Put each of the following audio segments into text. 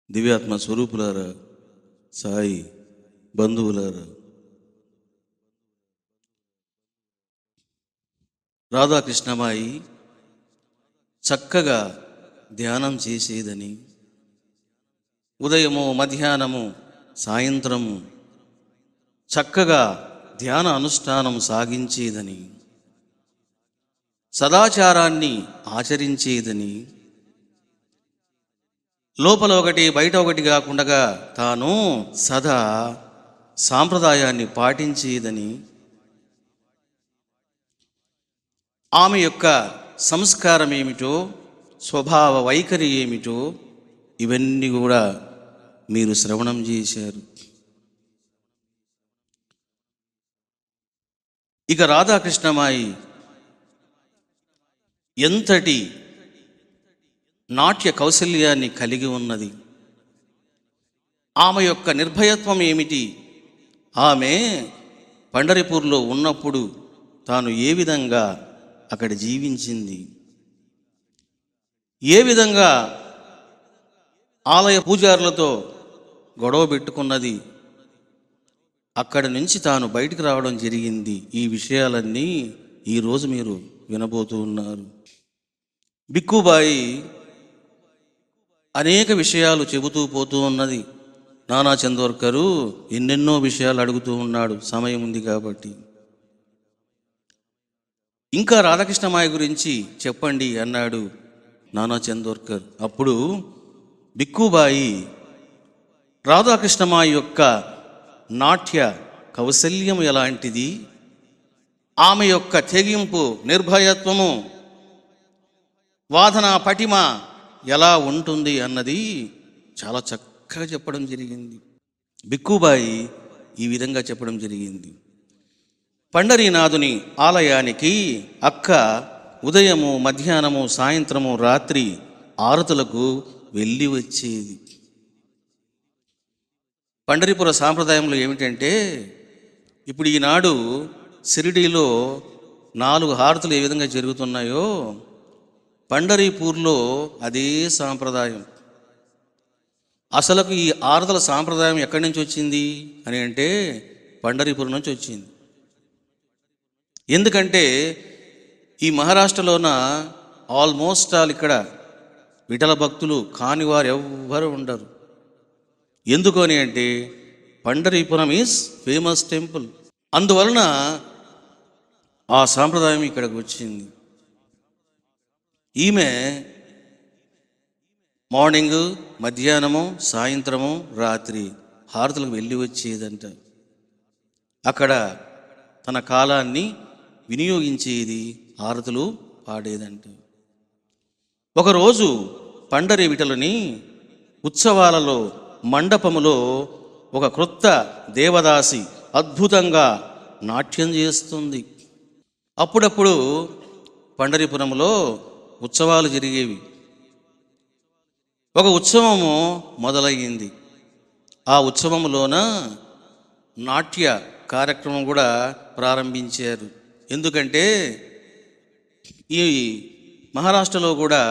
దివ్యాత్మ స్వరూపులారా, సాయి బంధువులారా, రాధాకృష్ణమాయి చక్కగా ధ్యానం చేసేదని, ఉదయము మధ్యాహ్నము సాయంత్రము చక్కగా ధ్యాన అనుష్ఠానం సాగించేదని, సదాచారాన్ని ఆచరించేదని, లోపల ఒకటి బయట ఒకటి కాకుండా తాను సదా సాంప్రదాయాన్ని పాటించేదని, ఆమె యొక్క సంస్కారం ఏమిటో, స్వభావ వైఖరి ఏమిటో ఇవన్నీ కూడా మీరు శ్రవణం చేశారు. ఇక రాధాకృష్ణమాయి ఎంతటి నాట్య కౌశల్యాన్ని కలిగి ఉన్నది, ఆమె యొక్క నిర్భయత్వం ఏమిటి, ఆమె పండరిపూర్లో ఉన్నప్పుడు తాను ఏ విధంగా అక్కడ జీవించింది, ఏ విధంగా ఆలయ పూజారులతో గొడవ పెట్టుకున్నది, అక్కడి నుంచి తాను బయటికి రావడం జరిగింది. ఈ విషయాలన్నీ ఈరోజు మీరు వినబోతూ ఉన్నారు. బిక్కుబాయి అనేక విషయాలు చెబుతూ పోతూ ఉన్నది. నానా చందోర్కరు ఎన్నెన్నో విషయాలు అడుగుతూ ఉన్నాడు, సమయం ఉంది కాబట్టి. ఇంకా రాధాకృష్ణమాయి గురించి చెప్పండి అన్నాడు నానా చందోర్కర్. అప్పుడు బిక్కుబాయి రాధాకృష్ణమాయి యొక్క నాట్య కౌశల్యం ఎలాంటిది, ఆమె యొక్క తెగింపు, నిర్భయత్వము, వాదన పటిమ ఎలా ఉంటుంది అన్నది చాలా చక్కగా చెప్పడం జరిగింది. బిక్కుబాయి ఈ విధంగా చెప్పడం జరిగింది. పండరీనాథుని ఆలయానికి అక్క ఉదయము మధ్యాహ్నము సాయంత్రము రాత్రి ఆరతులకు వెళ్ళి వచ్చేది. పండరీపుర సాంప్రదాయంలో ఏమిటంటే, ఇప్పుడు ఈనాడు షిరిడీలో 4 హారతులు ఏ విధంగా జరుగుతున్నాయో పండరీపూర్లో అదే సాంప్రదాయం. అసలుకు ఈ ఆరతుల సాంప్రదాయం ఎక్కడి నుంచి వచ్చింది అని అంటే పండరీపూర్ నుంచి వచ్చింది. ఎందుకంటే ఈ మహారాష్ట్రలోన ఆల్మోస్ట్ ఆల్ ఇక్కడ విఠల భక్తులు కాని వారు ఎవ్వరు ఉండరు. ఎందుకు అని అంటే పండరీపురం ఈజ్ ఫేమస్ టెంపుల్. అందువలన ఆ సాంప్రదాయం ఇక్కడికి వచ్చింది. ఈమె మార్నింగ్ మధ్యాహ్నము సాయంత్రము రాత్రి హారతులకు వెళ్ళి వచ్చేదంట. అక్కడ తన కాలాన్ని వినియోగించేది, హారతులు పాడేదంట. ఒకరోజు పండరి విఠలని ఉత్సవాలలో మండపములో ఒక క్రొత్త దేవదాసి అద్భుతంగా నాట్యం చేస్తుంది. అప్పుడప్పుడు పండరీపురంలో ఉత్సవాలు జరిగేవి. ఒక ఉత్సవము మొదలయ్యింది. ఆ ఉత్సవంలోన నాట్య కార్యక్రమం కూడా ప్రారంభించారు. ఎందుకంటే ఈ మహారాష్ట్రలో కూడా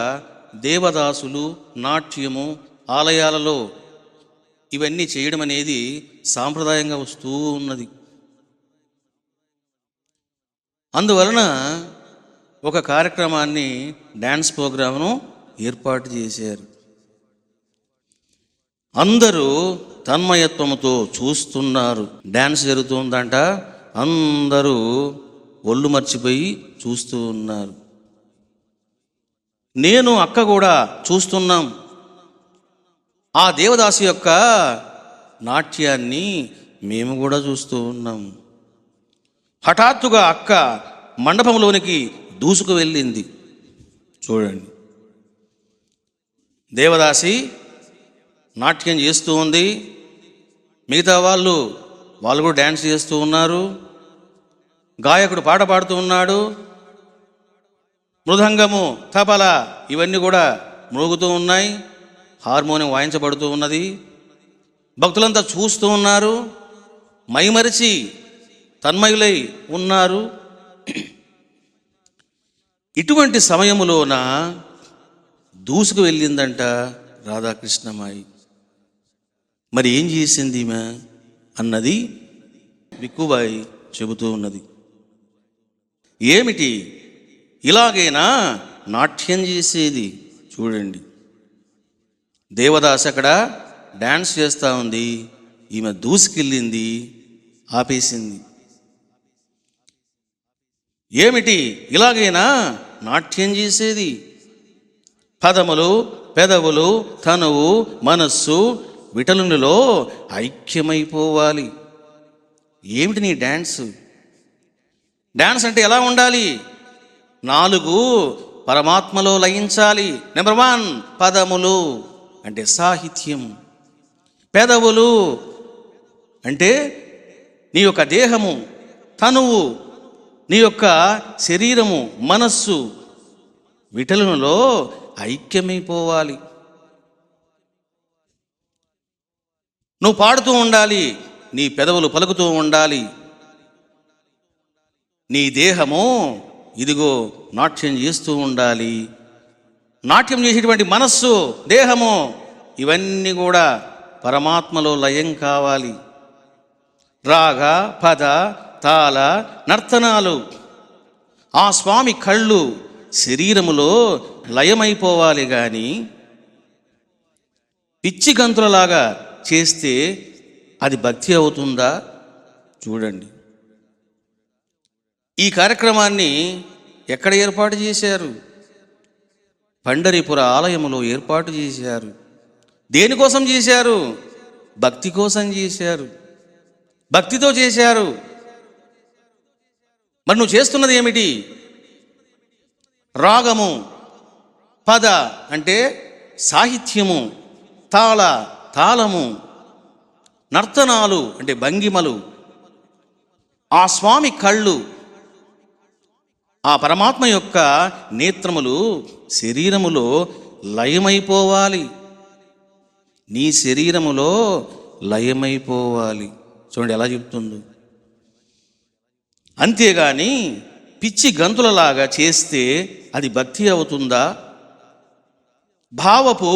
దేవదాసులు, నాట్యము, ఆలయాలలో ఇవన్నీ చేయడం అనేది సాంప్రదాయంగా వస్తూ ఉన్నది. అందువలన ఒక కార్యక్రమాన్ని, డ్యాన్స్ ప్రోగ్రామ్ను ఏర్పాటు చేశారు. అందరూ తన్మయత్వముతో చూస్తున్నారు. డ్యాన్స్ జరుగుతుందంట, అందరూ ఒళ్ళు మర్చిపోయి చూస్తూ ఉన్నారు. నేను అక్క కూడా చూస్తున్నాం. ఆ దేవదాసి యొక్క నాట్యాన్ని మేము కూడా చూస్తూ ఉన్నాం. హఠాత్తుగా అక్క మండపంలోనికి దూసుకు వెళ్ళింది. చూడండి, దేవదాసి నాట్యం చేస్తూ ఉంది, మిగతా వాళ్ళు కూడా డ్యాన్స్ చేస్తూ ఉన్నారు, గాయకుడు పాట పాడుతూ ఉన్నాడు, మృదంగము, తబల ఇవన్నీ కూడా మ్రోగుతూ ఉన్నాయి, హార్మోనియం వాయించబడుతూ ఉన్నది. భక్తులంతా చూస్తూ ఉన్నారు, మైమరిచి తన్మయులై ఉన్నారు. ఇటువంటి సమయములోన దూసుకు వెళ్ళిందంట రాధాకృష్ణమాయి. మరి ఏం చేసింది ఈమె అన్నది విక్కుబాయి చెబుతూ ఉన్నది. ఏమిటి, ఇలాగైనా నాట్యం చేసేది? చూడండి, దేవదాస్ అక్కడ డ్యాన్స్ చేస్తూ ఉంది, ఈమె దూసుకెళ్ళింది, ఆపేసింది. ఏమిటి, ఇలాగైనా నాట్యం చేసేది? పదములు, పెదవులు, తనువు, మనస్సు విటలునిలో ఐక్యమైపోవాలి. ఏమిటి నీ డ్యాన్స్? డ్యాన్స్ అంటే ఎలా ఉండాలి? 4 పరమాత్మలో లయించాలి. నెంబర్ 1 పదములు అంటే సాహిత్యం, పెదవులు అంటే నీ యొక్క దేహము, తనువు, నీ యొక్క శరీరము, మనస్సు విటలునిలో ఐక్యమైపోవాలి. నువ్వు పాడుతూ ఉండాలి, నీ పెదవులు పలుకుతూ ఉండాలి, నీ దేహము ఇదిగో నాట్యం చేస్తూ ఉండాలి. నాట్యం చేసేటువంటి మనస్సు, దేహము ఇవన్నీ కూడా పరమాత్మలో లయం కావాలి. రాగ, పద, తాళ, నర్తనాలు ఆ స్వామి కళ్ళు శరీరములో లయమైపోవాలి. కానీ పిచ్చి గంతులలాగా చేస్తే అది భక్తి అవుతుందా? చూడండి, ఈ కార్యక్రమాన్ని ఎక్కడ ఏర్పాటు చేశారు? పండరీపుర ఆలయములో ఏర్పాటు చేశారు. దేనికోసం చేశారు? భక్తి కోసం చేశారు, భక్తితో చేశారు. మరి నువ్వు చేస్తున్నది ఏమిటి? రాగము, పద అంటే సాహిత్యము, తాళము, నర్తనాలు అంటే భంగిమలు, ఆ స్వామి కళ్ళు, ఆ పరమాత్మ యొక్క నేత్రములు శరీరములో లయమైపోవాలి. నీ శరీరములో లయమైపోవాలి. చూడండి ఎలా చెప్తుందో. అంతేగాని పిచ్చి గంతులలాగా చేస్తే అది భక్తి అవుతుందా? భావపు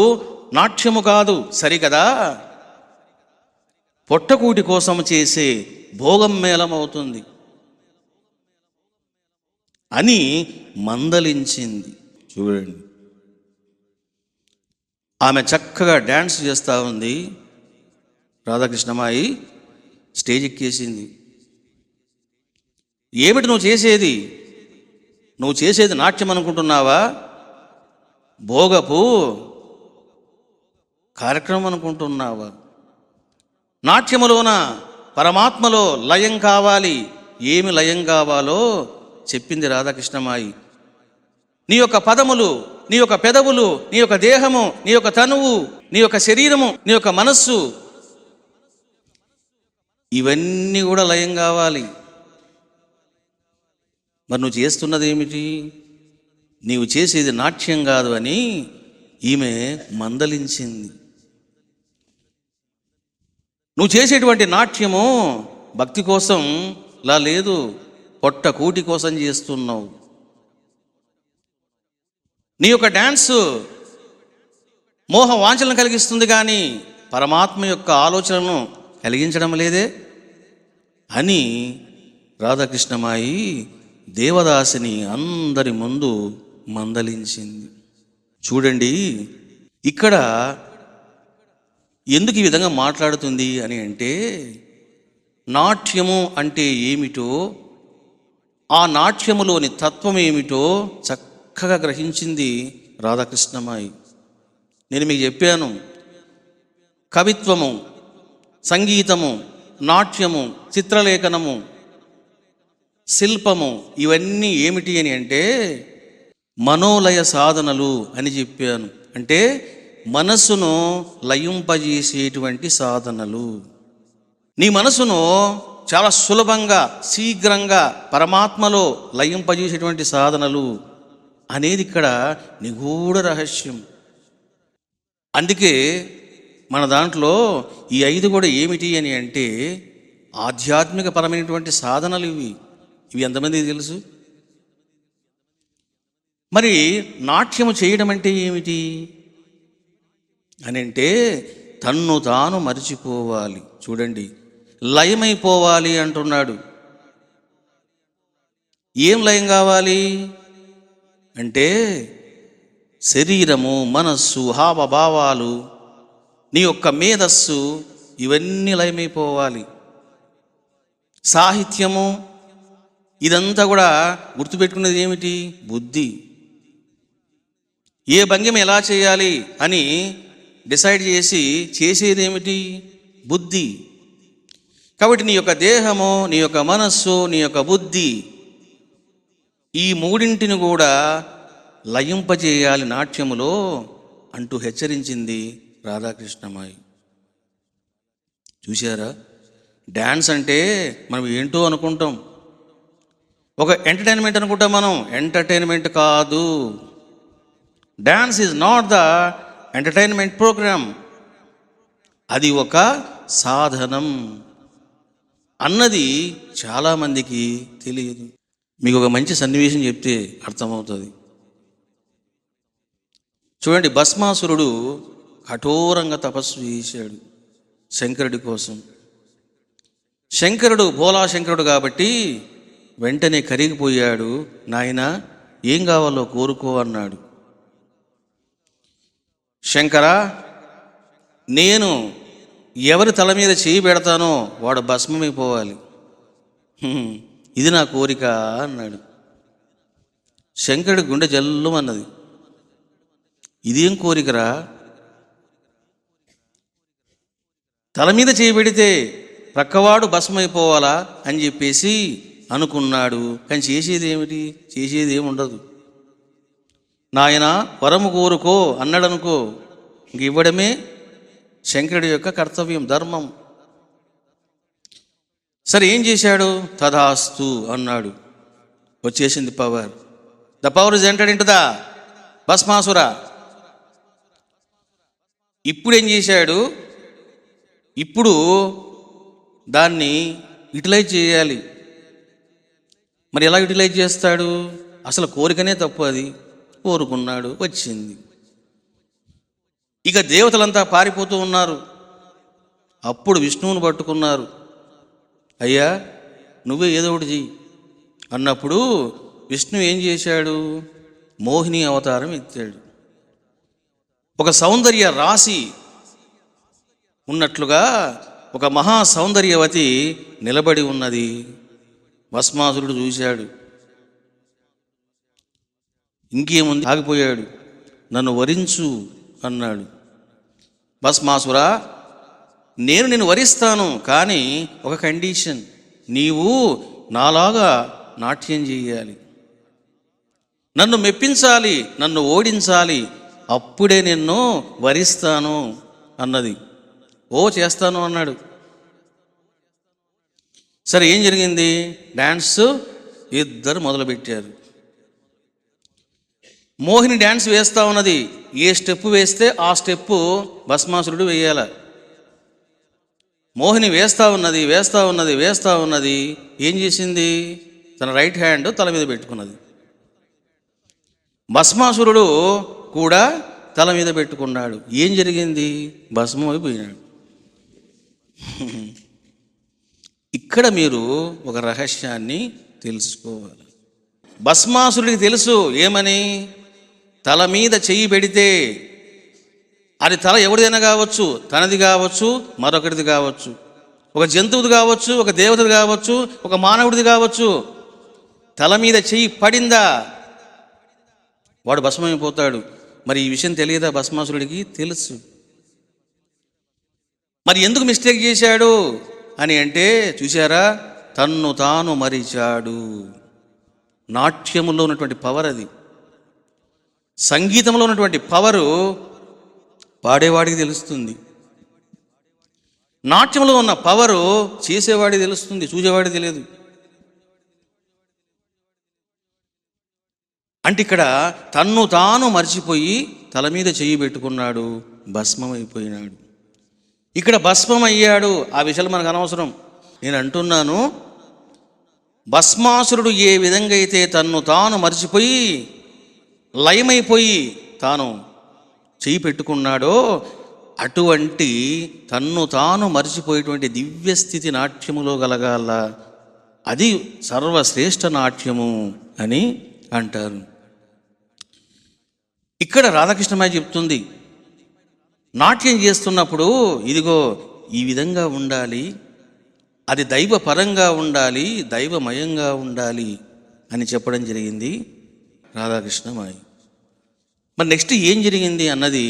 నాట్యము కాదు, సరికదా? పొట్టకూటి కోసం చేసే భోగం మేళం అవుతుంది అని మందలించింది. చూడండి, ఆమె చక్కగా డ్యాన్స్ చేస్తూ ఉంది. రాధాకృష్ణమాయి స్టేజ్ ఎక్కేసింది. ఏమిటి నువ్వు చేసేది? నువ్వు చేసేది నాట్యం అనుకుంటున్నావా? భోగపు కార్యక్రమం అనుకుంటున్నావా? నాట్యములోన పరమాత్మలో లయం కావాలి. ఏమి లయం కావాలో చెప్పింది రాధాకృష్ణమాయి. నీ యొక్క పదములు, నీ యొక్క పెదవులు, నీ యొక్క దేహము, నీ యొక్క తనువు, నీ యొక్క శరీరము, నీ యొక్క మనస్సు ఇవన్నీ కూడా లయం కావాలి. మరి నువ్వు చేస్తున్నది ఏమిటి? నీవు చేసేది నాట్యం కాదు అని ఈమె మందలించింది. నువ్వు చేసేటువంటి నాట్యము భక్తి కోసం లా లేదు, పొట్ట కూటి కోసం చేస్తున్నావు. నీ యొక్క డ్యాన్సు మోహ వాంఛలను కలిగిస్తుంది కానీ పరమాత్మ యొక్క ఆలోచనను కలిగించడం లేదే అని రాధాకృష్ణమాయి దేవదాసిని అందరి ముందు మందలించింది. చూడండి, ఇక్కడ ఎందుకు ఈ విధంగా మాట్లాడుతుంది అని అంటే, నాట్యము అంటే ఏమిటో, ఆ నాట్యములోని తత్వం ఏమిటో చక్కగా గ్రహించింది రాధాకృష్ణమాయి. నేను మీకు చెప్పాను, కవిత్వము, సంగీతము, నాట్యము, చిత్రలేఖనము, శిల్పము ఇవన్నీ ఏమిటి అని అంటే మనోలయ సాధనలు అని చెప్పాను. అంటే మనసును లయింపజేసేటువంటి సాధనలు. నీ మనసును చాలా సులభంగా, శీఘ్రంగా పరమాత్మలో లయింపజేసేటువంటి సాధనలు అనేది ఇక్కడ నిగూఢ రహస్యం. అందుకే మన దాంట్లో ఈ 5 కూడా ఏమిటి అని అంటే ఆధ్యాత్మిక పరమైనటువంటి సాధనలు. ఇవి ఎంతమందికి తెలుసు? మరి నాట్యము చేయడం అంటే ఏమిటి అని అంటే తన్ను తాను మరిచిపోవాలి. చూడండి, లయమైపోవాలి అంటున్నాడు. ఏం లయం కావాలి అంటే శరీరము, మనస్సు, హావభావాలు, నీ యొక్క మేధస్సు ఇవన్నీ లయమైపోవాలి. సాహిత్యము ఇదంతా కూడా గుర్తుపెట్టుకునేది ఏమిటి? బుద్ధి. ఏ భంగిమ ఎలా చేయాలి అని డిసైడ్ చేసి చేసేది ఏమిటి? బుద్ధి. కాబట్టి నీ యొక్క దేహము, నీ యొక్క మనస్సు, నీ యొక్క బుద్ధి, ఈ మూడింటిని కూడా లయింపజేయాలి నాట్యములో అంటూ హెచ్చరించింది రాధాకృష్ణమాయి. చూశారా, డ్యాన్స్ అంటే మనం ఏంటో అనుకుంటాం, ఒక ఎంటర్టైన్మెంట్ అనుకుంటాం. మనం ఎంటర్టైన్మెంట్ కాదు. Dance is not the entertainment programme. అది ఒక సాధనం అన్నది చాలామందికి తెలియదు. మీకు ఒక మంచి సన్నివేశం చెప్తే అర్థమవుతుంది. చూడండి, భస్మాసురుడు కఠోరంగా తపస్సు చేశాడు శంకరుడి కోసం. శంకరుడు భోలాశంకరుడు కాబట్టి వెంటనే కరిగిపోయాడు. నాయనా, ఏం కావాలో కోరుకో అన్నాడు. శంకరా, నేను ఎవరి తల మీద చేయి పెడతానో వాడు భస్మమైపోవాలి, ఇది నా కోరిక అన్నాడు. శంకరుడి గుండె జల్లుమన్నది. ఇదేం కోరికరా? తల మీద చేయి పెడితే ప్రక్కవాడు భస్మైపోవాలా అని చెప్పేసి అనుకున్నాడు. కానీ చేసేది ఏమిటి? చేసేది ఏముండదు. నాయన వరము కోరుకో అన్నాడనుకో, ఇంక ఇవ్వడమే శంకరుడి యొక్క కర్తవ్యం, ధర్మం. సరే, ఏం చేశాడు? తథాస్తు అన్నాడు. వచ్చేసింది power. The power is entered into the Bhasmasura. ఇప్పుడు ఏం చేశాడు? ఇప్పుడు దాన్ని యూటిలైజ్ చేయాలి. మరి ఎలా యూటిలైజ్ చేస్తాడు? అసలు కోరికనే తప్పు, అది కోరుకున్నాడు, వచ్చింది. ఇక దేవతలంతా పారిపోతూ ఉన్నారు. అప్పుడు విష్ణువుని పట్టుకున్నారు. అయ్యా, నువ్వే ఏదో ఒకటి చెయ్యి అన్నప్పుడు విష్ణువు ఏం చేశాడు? మోహిని అవతారం ఎత్తాడు. ఒక సౌందర్య రాశి ఉన్నట్లుగా ఒక మహా సౌందర్యవతి నిలబడి ఉన్నది. భస్మాసురుడు చూశాడు. ఇంకేముంది, ఆగిపోయాడు. నన్ను వరించు అన్నాడు. భస్మాసురా, నేను నిన్ను వరిస్తాను, కానీ ఒక కండిషన్, నీవు నాలాగా నాట్యం చేయాలి, నన్ను మెప్పించాలి, నన్ను ఓడించాలి, అప్పుడే నిన్ను వరిస్తాను అన్నది. ఓ చేస్తాను అన్నాడు. సరే, ఏం జరిగింది? డ్యాన్స్ ఇద్దరు మొదలుపెట్టారు. మోహిని డ్యాన్స్ వేస్తూ ఉన్నది. ఏ స్టెప్ వేస్తే ఆ స్టెప్పు భస్మాసురుడు వేయాల. మోహిని వేస్తూ ఉన్నది, వేస్తూ ఉన్నది, వేస్తూ ఉన్నది. ఏం చేసింది? తన రైట్ హ్యాండ్ తల మీద పెట్టుకున్నది. భస్మాసురుడు కూడా తల మీద పెట్టుకున్నాడు. ఏం జరిగింది? భస్మం అయిపోయినాడు. ఇక్కడ మీరు ఒక రహస్యాన్ని తెలుసుకోవాలి. భస్మాసురుడికి తెలుసు ఏమని? తల మీద చెయ్యి పెడితే అది తల ఎవరిదైనా కావచ్చు, తనది కావచ్చు, మరొకటిది కావచ్చు, ఒక జంతువుది కావచ్చు, ఒక దేవతది కావచ్చు, ఒక మానవుడిది కావచ్చు. తల మీద చెయ్యి పడిందా వాడు భస్మైపోతాడు. మరి ఈ విషయం తెలియదా భస్మాసురుడికి? తెలుసు. మరి ఎందుకు మిస్టేక్ చేశాడు అని అంటే, చూశారా, తన్ను తాను మరిచాడు. నాట్యములో ఉన్నటువంటి పవర్ అది. సంగీతంలో ఉన్నటువంటి పవరు పాడేవాడికి తెలుస్తుంది. నాట్యంలో ఉన్న పవరు చేసేవాడికి తెలుస్తుంది, చూసేవాడికి తెలియదు. అంటే ఇక్కడ తన్ను తాను మర్చిపోయి తల మీద చెయ్యి పెట్టుకున్నాడు, భస్మం అయిపోయినాడు. ఇక్కడ భస్మం అయ్యాడు. ఆ విషయాలు మనకు అనవసరం. నేను అంటున్నాను, భస్మాసురుడు ఏ విధంగా అయితే తన్ను తాను మర్చిపోయి లయమైపోయి తాను చెయ్యి పెట్టుకున్నాడో, అటువంటి తన్ను తాను మరిచిపోయేటువంటి దివ్యస్థితి నాట్యములో కలగాల, అది సర్వశ్రేష్ఠ నాట్యము అని అంటారు. ఇక్కడ రాధాకృష్ణమాయి చెప్తుంది, నాట్యం చేస్తున్నప్పుడు ఇదిగో ఈ విధంగా ఉండాలి, అది దైవపరంగా ఉండాలి, దైవమయంగా ఉండాలి అని చెప్పడం జరిగింది రాధాకృష్ణమాయి. మరి నెక్స్ట్ ఏం జరిగింది అన్నది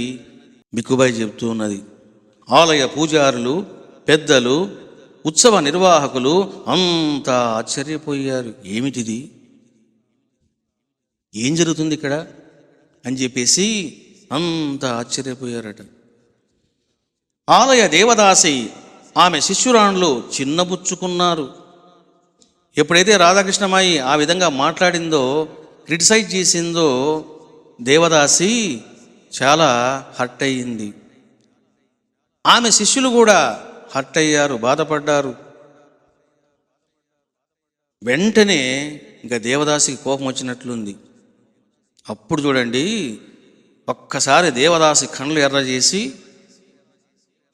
బిక్కుబాయి చెప్తూ ఉన్నది. ఆలయ పూజారులు, పెద్దలు, ఉత్సవ నిర్వాహకులు అంతా ఆశ్చర్యపోయారు. ఏమిటిది, ఏం జరుగుతుంది ఇక్కడ అని చెప్పేసి అంతా ఆశ్చర్యపోయారట. ఆలయ దేవదాసి ఆమె శిష్యురాణులు చిన్నబుచ్చుకున్నారు. ఎప్పుడైతే రాధాకృష్ణమాయి ఆ విధంగా మాట్లాడిందో, క్రిటిసైజ్ చేసిందో, దేవదాసి చాలా హర్ట్ అయ్యింది. ఆమె శిష్యులు కూడా హర్ట్ అయ్యారు, బాధపడ్డారు. వెంటనే ఇంకా దేవదాసికి కోపం వచ్చినట్లుంది. అప్పుడు చూడండి, ఒక్కసారి దేవదాసి కళ్ళు ఎర్ర చేసి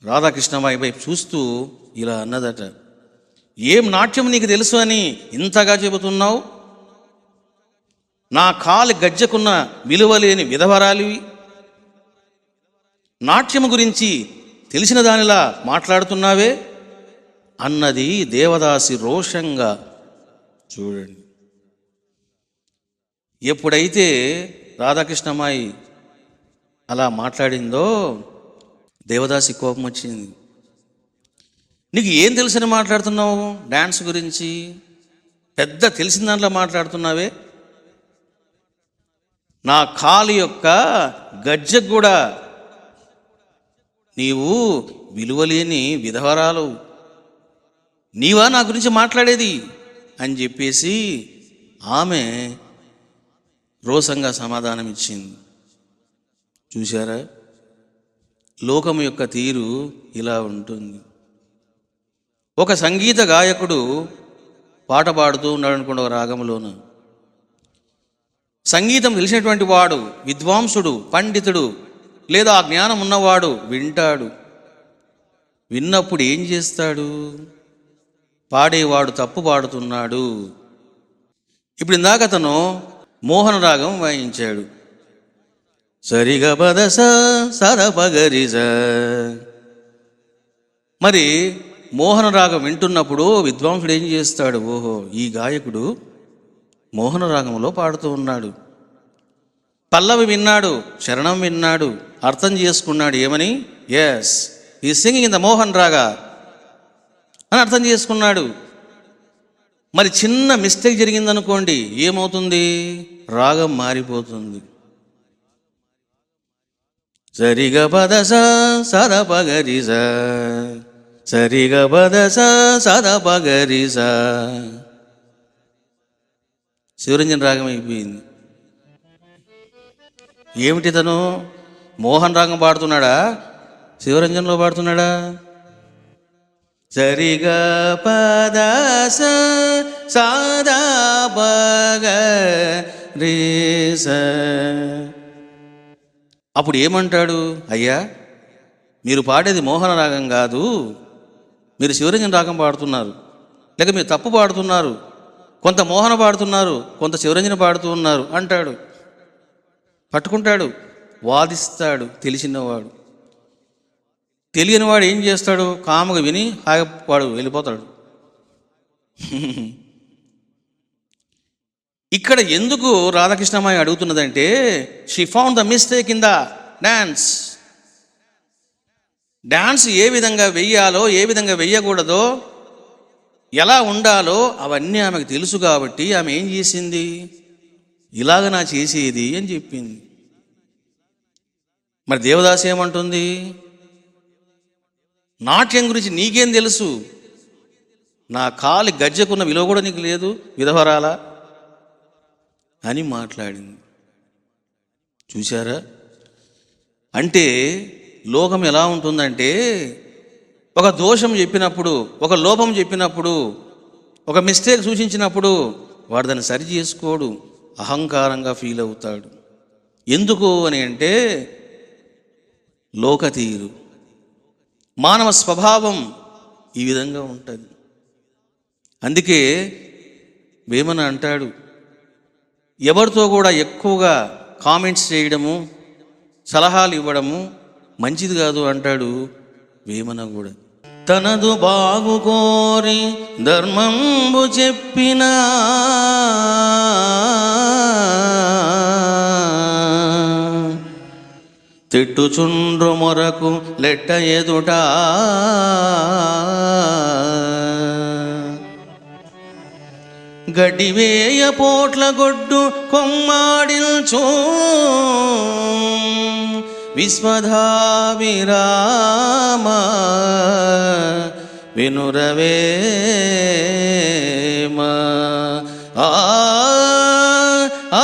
రాధాకృష్ణమాయి వైపు చూస్తూ ఇలా అన్నదట, ఏం నాట్యం నీకు తెలుసు అని ఇంతగా చెబుతున్నావు? నా కాలి గజ్జకున్న విలువలేని విధవరాలివి, నాట్యము గురించి తెలిసిన దానిలా మాట్లాడుతున్నావే అన్నది దేవదాసి రోషంగా. చూడండి, ఎప్పుడైతే రాధాకృష్ణమాయి అలా మాట్లాడిందో దేవదాసి కోపం వచ్చింది. నీకు ఏం తెలుసని మాట్లాడుతున్నావు? డ్యాన్స్ గురించి పెద్ద తెలిసిన దాంట్లో మాట్లాడుతున్నావే, నా కాలి యొక్క గజ్జకు కూడా నీవు విలువలేని విధవరాలు, నీవా నా గురించి మాట్లాడేది అని చెప్పేసి ఆమె రోషంగా సమాధానం ఇచ్చింది. చూశారా, లోకం యొక్క తీరు ఇలా ఉంటుంది. ఒక సంగీత గాయకుడు పాట పాడుతూ ఉన్నాడు అనుకోండి, ఒక రాగంలోన. సంగీతం తెలిసినటువంటి వాడు, విద్వాంసుడు, పండితుడు లేదా ఆ జ్ఞానం ఉన్నవాడు వింటాడు. విన్నప్పుడు ఏం చేస్తాడు? పాడేవాడు తప్పు పాడుతున్నాడు. ఇప్పుడు ఇందాక అతను మోహన రాగం వాయించాడు, సరిగా పదస సరపగరిజ. మరి మోహన రాగం వింటున్నప్పుడు విద్వాంసుడు ఏం చేస్తాడు? ఓహో, ఈ గాయకుడు మోహన రాగంలో పాడుతూ ఉన్నాడు. పల్లవి విన్నాడు, శరణం విన్నాడు, అర్థం చేసుకున్నాడు. ఏమని? ఎస్, ఈ సింగింగ్ ఇన్ ద మోహన్ రాగా అని అర్థం చేసుకున్నాడు. మరి చిన్న మిస్టేక్ జరిగిందనుకోండి, ఏమవుతుంది? రాగం మారిపోతుంది. సరిగా పదస సదపగరిస, సరిగా పదస సదపగరిస, శివరంజన్ రాగం అయిపోయింది. ఏమిటి, తను మోహన్ రాగం పాడుతున్నాడా, శివరంజన్లో పాడుతున్నాడా? సరిగా పదస సదా పగరిస. అప్పుడు ఏమంటాడు? అయ్యా, మీరు పాడేది మోహన రాగం కాదు, మీరు శివరంజన్ రాగం పాడుతున్నారు, లేక మీరు తప్పు పాడుతున్నారు. కొంత మోహన పాడుతున్నారు, కొంత శివరంజన పాడుతూ ఉన్నారు అంటాడు. పట్టుకుంటాడు, వాదిస్తాడు. తెలిసినవాడు. తెలియనివాడు ఏం చేస్తాడు? కాముగా విని వాడు వెళ్ళిపోతాడు. ఇక్కడ ఎందుకు రాధాకృష్ణమాయి అడుగుతున్నదంటే, she found the mistake in the dance. Dance ఏ విధంగా వెయ్యాలో, ఏ విధంగా వెయ్యకూడదో, ఎలా ఉండాలో అవన్నీ ఆమెకు తెలుసు. కాబట్టి ఆమె ఏం చేసింది? ఇలాగ నా చేసేది అని చెప్పింది. మరి దేవదాసి ఏమంటుంది? నాట్యం గురించి నీకేం తెలుసు? నా కాలి గజ్జకున్న విలువ కూడా నీకు లేదు, విధవరాలా అని మాట్లాడింది. చూశారా? అంటే లోకం ఎలా ఉంటుందంటే, ఒక దోషం చెప్పినప్పుడు, ఒక లోపం చెప్పినప్పుడు, ఒక మిస్టేక్ సూచించినప్పుడు వాడు దాన్ని సరి చేసుకోడు, అహంకారంగా ఫీల్ అవుతాడు. ఎందుకు అని అంటే, లోక తీరు. మానవ స్వభావం ఈ విధంగా ఉంటుంది. అందుకే వేమన అంటాడు, ఎవరితో కూడా ఎక్కువగా కామెంట్స్ చేయడము, సలహాలు ఇవ్వడము మంచిది కాదు అంటాడు వేమన కూడా. తనదు బాగు కోరి ధర్మంబు చెప్పిన తిట్టుచుండ్రు మొరకు లెట్ట ఎదుట గడ్డివేయ పోట్ల గొడ్డు కొమ్మాడిల్చు విశ్వధావిరామ వినురవేమ. ఆ ఆ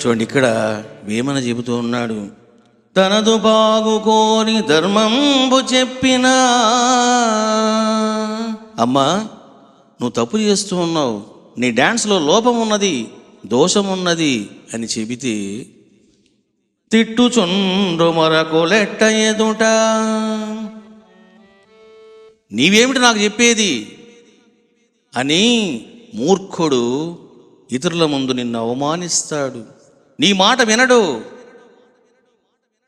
చూడండి, ఇక్కడ వేమన చెబుతూ ఉన్నాడు, తనదు బాగు కోరి ధర్మంబు చెప్పిన. అమ్మా, నువ్వు తప్పు చేస్తూ ఉన్నావు, నీ డ్యాన్స్లో లోపం ఉన్నది, దోషం ఉన్నది అని చెబితే తిట్టుచుండ్రు మరకు లెట్ట ఎదుట. నీవేమిటి నాకు చెప్పేది అని మూర్ఖుడు ఇతరుల ముందు నిన్ను అవమానిస్తాడు, నీ మాట వినడు.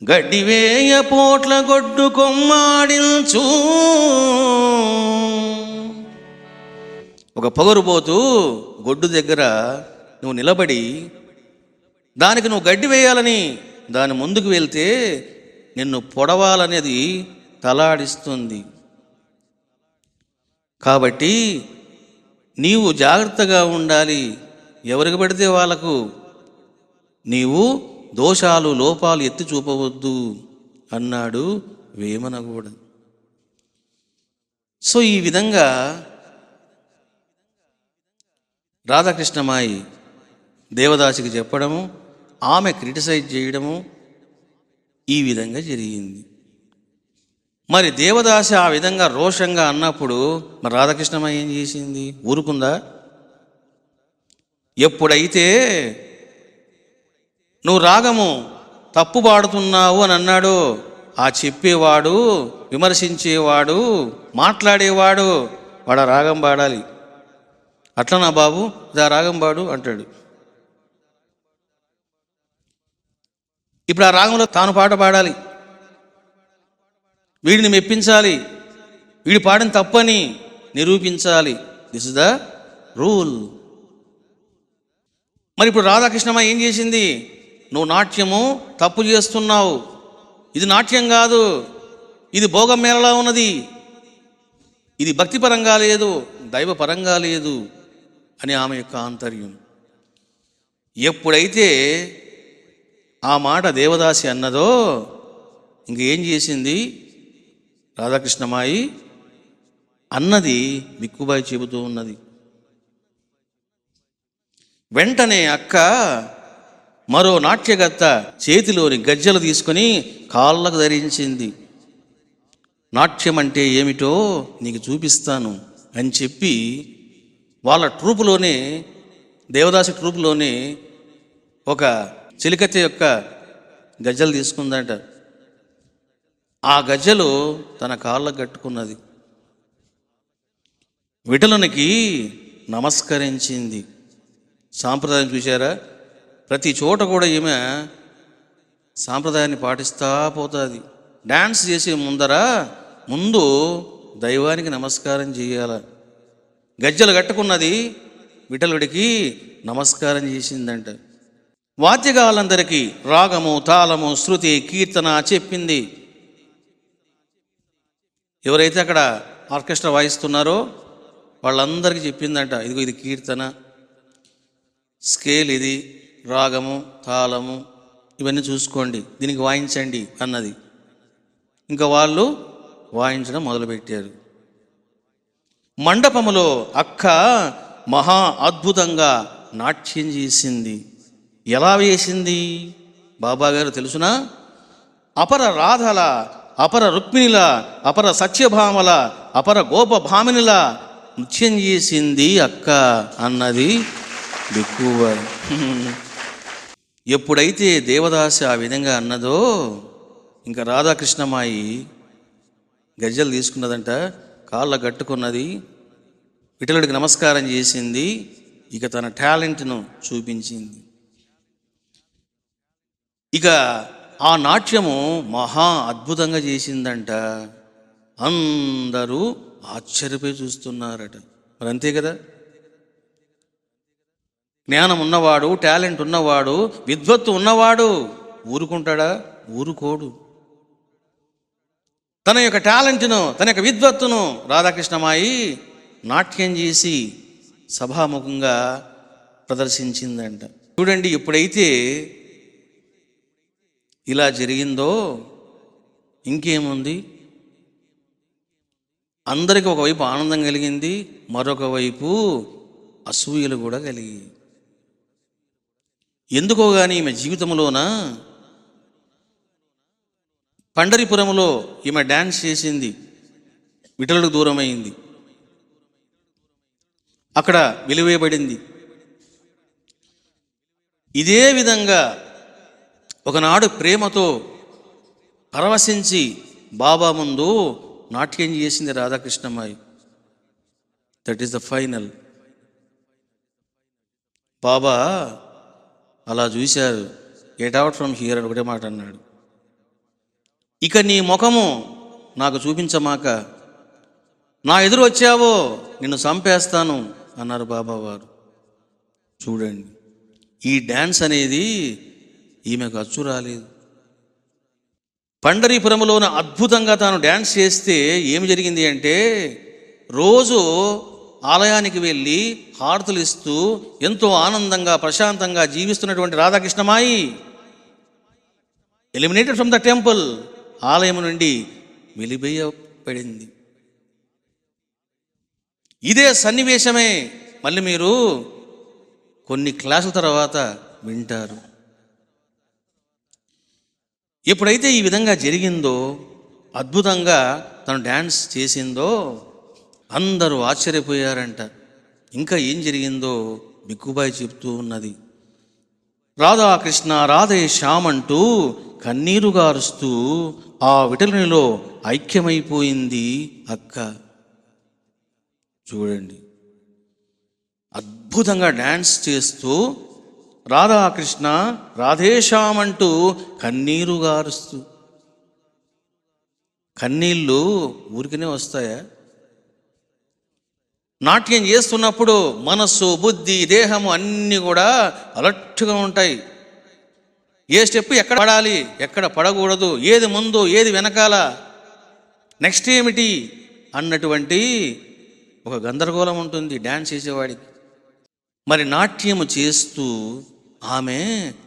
గడ్డివేయ పోట్ల గొడ్డు కొమ్మాడిల్చు. ఒక పొగరుబోతూ గొడ్డు దగ్గర నువ్వు నిలబడి దానికి నువ్వు గడ్డి వేయాలని దాని ముందుకు వెళ్తే నిన్ను పొడవాలనేది తలాడిస్తుంది. కాబట్టి నీవు జాగ్రత్తగా ఉండాలి, ఎవరికి పడితే వాళ్ళకు నీవు దోషాలు లోపాలు ఎత్తి చూపవద్దు అన్నాడు వేమన కూడా. సో ఈ విధంగా రాధాకృష్ణమాయి దేవదాసికి చెప్పడము, ఆమె క్రిటిసైజ్ చేయడము ఈ విధంగా జరిగింది. మరి దేవదాసి ఆ విధంగా రోషంగా అన్నప్పుడు మరి రాధాకృష్ణమాయి ఏం చేసింది? ఊరుకుందా? ఎప్పుడైతే నువ్వు రాగము తప్పు పాడుతున్నావు అని అన్నాడు, ఆ చెప్పేవాడు, విమర్శించేవాడు, మాట్లాడేవాడు వాడు ఆ రాగం పాడాలి. అట్లనా బాబు, ఇదా రాగం పాడు అంటాడు. ఇప్పుడు ఆ రాగంలో తాను పాట పాడాలి, వీడిని మెప్పించాలి, వీడి పాడిన తప్పని నిరూపించాలి. This is the rule. మరి ఇప్పుడు రాధాకృష్ణమ్మ ఏం చేసింది? నువ్వు నాట్యము తప్పు చేస్తున్నావు, ఇది నాట్యం కాదు, ఇది భోగం మేళలా ఉన్నది, ఇది భక్తిపరంగా లేదు, దైవపరంగా లేదు అని ఆమె యొక్క ఆంతర్యం. ఎప్పుడైతే ఆ మాట దేవదాసి అన్నదో ఇంకేం చేసింది రాధాకృష్ణమాయి? అన్నది మిక్కుబాయి చెబుతూ ఉన్నది. వెంటనే అక్క మరో నాట్యగత్త చేతిలోని గజ్జలు తీసుకొని కాళ్ళకు ధరించింది. నాట్యం అంటే ఏమిటో నీకు చూపిస్తాను అని చెప్పి వాళ్ళ ట్రూపులోనే, దేవదాసి ట్రూపులోనే ఒక చిలికత్త యొక్క గజ్జలు తీసుకుందట. ఆ గజ్జలు తన కాళ్ళకు కట్టుకున్నది, విఠలునికి నమస్కరించింది. సాంప్రదాయం చూశారా? ప్రతి చోట కూడా ఈమె సాంప్రదాయాన్ని పాటిస్తూ పోతుంది. డ్యాన్స్ చేసే ముందు దైవానికి నమస్కారం చేయాల. గజ్జలు కట్టుకున్నది, విఠలుడికి నమస్కారం చేసిందంట. వాద్యగాళ్ళందరికీ రాగము, తాళము, శృతి, కీర్తన చెప్పింది. ఎవరైతే అక్కడ ఆర్కెస్ట్రా వాయిస్తున్నారో వాళ్ళందరికీ చెప్పిందంట, ఇదిగో ఇది కీర్తన, స్కేల్ ఇది, రాగము, తాళము ఇవన్నీ చూసుకోండి, దీనికి వాయించండి అన్నది. ఇంకా వాళ్ళు వాయించడం మొదలుపెట్టారు. మండపములో అక్క మహా అద్భుతంగా నాట్యం చేసింది. ఎలా వేసింది బాబాగారు తెలుసునా? అపర రాధల, అపర రుక్మిణిల, అపర సత్యభామల, అపర గోపభామినిల నృత్యం చేసింది అక్క అన్నది బిక్కుబాయి. ఎప్పుడైతే దేవదాసి ఆ విధంగా అన్నదో, ఇంకా రాధాకృష్ణమాయి గజ్జలు తీసుకున్నదంట, కాళ్ళ కట్టుకున్నది, విఠలుడికి నమస్కారం చేసింది, ఇక తన టాలెంట్ను చూపించింది. ఇక ఆ నాట్యము మహా అద్భుతంగా చేసిందంట. అందరూ ఆశ్చర్యపోయి చూస్తున్నారట. మరి అంతే కదా, జ్ఞానం ఉన్నవాడు, టాలెంట్ ఉన్నవాడు, విద్వత్తు ఉన్నవాడు ఊరుకుంటాడా? ఊరుకోడు. తన యొక్క టాలెంట్ను, తన యొక్క విద్వత్తును రాధాకృష్ణమాయి నాట్యం చేసి సభాముఖంగా ప్రదర్శించిందంట. చూడండి, ఎప్పుడైతే ఇలా జరిగిందో ఇంకేముంది, అందరికీ ఒకవైపు ఆనందం కలిగింది, మరొక వైపు అసూయలు కూడా కలిగి. ఎందుకో కానీ ఈమె జీవితంలోన పండరిపురంలో ఈమె డ్యాన్స్ చేసింది, విఠలుడికి దూరమైంది, అక్కడ వెలివేయబడింది. ఇదే విధంగా ఒకనాడు ప్రేమతో పరవశించి బాబా ముందు నాట్యం చేసింది Radhakrishnamayi. That is the final. Baba అలా చూశారు. గెట్ అవుట్ ఫ్రమ్ హియర్ అని ఒకటే మాట అన్నాడు. ఇక నీ ముఖము నాకు చూపించమాక, నా ఎదురు వచ్చావో నిన్ను చంపేస్తాను అన్నారు బాబావారు. చూడండి, ఈ డ్యాన్స్ అనేది ఈమెకు అచ్చు రాలేదు. పండరీపురంలోన అద్భుతంగా తాను డ్యాన్స్ చేస్తే ఏమి జరిగింది అంటే, రోజు ఆలయానికి వెళ్ళి హారతులు ఇస్తూ ఎంతో ఆనందంగా ప్రశాంతంగా జీవిస్తున్నటువంటి Radhakrishnamayi eliminated from the temple, ఆలయం నుండి వెలివేయబడింది. ఇదే సన్నివేశమే మళ్ళీ మీరు కొన్ని క్లాసుల తర్వాత వింటారు. ఎప్పుడైతే ఈ విధంగా జరిగిందో, అద్భుతంగా తను డ్యాన్స్ చేసిందో, అందరూ ఆశ్చర్యపోయారంట. ఇంకా ఏం జరిగిందో బిక్కుబాయి చెప్తూ ఉన్నది. రాధాకృష్ణ రాధే శ్యామ్ అంటూ కన్నీరు గారుస్తూ ఆ విఠలునిలో ఐక్యమైపోయింది అక్క. చూడండి, అద్భుతంగా డ్యాన్స్ చేస్తూ రాధాకృష్ణ రాధేశ్యామ్ అంటూ కన్నీరు గారుస్తూ. కన్నీళ్ళు ఊరికనే వస్తాయా? నాట్యం చేస్తున్నప్పుడు మనస్సు, బుద్ధి, దేహము అన్నీ కూడా అలర్ట్గా ఉంటాయి. ఏ స్టెప్ ఎక్కడ పడాలి, ఎక్కడ పడకూడదు, ఏది ముందు, ఏది వెనకాల, నెక్స్ట్ ఏమిటి అన్నటువంటి ఒక గందరగోళం ఉంటుంది డ్యాన్స్ చేసేవాడికి. మరి నాట్యము చేస్తూ ఆమె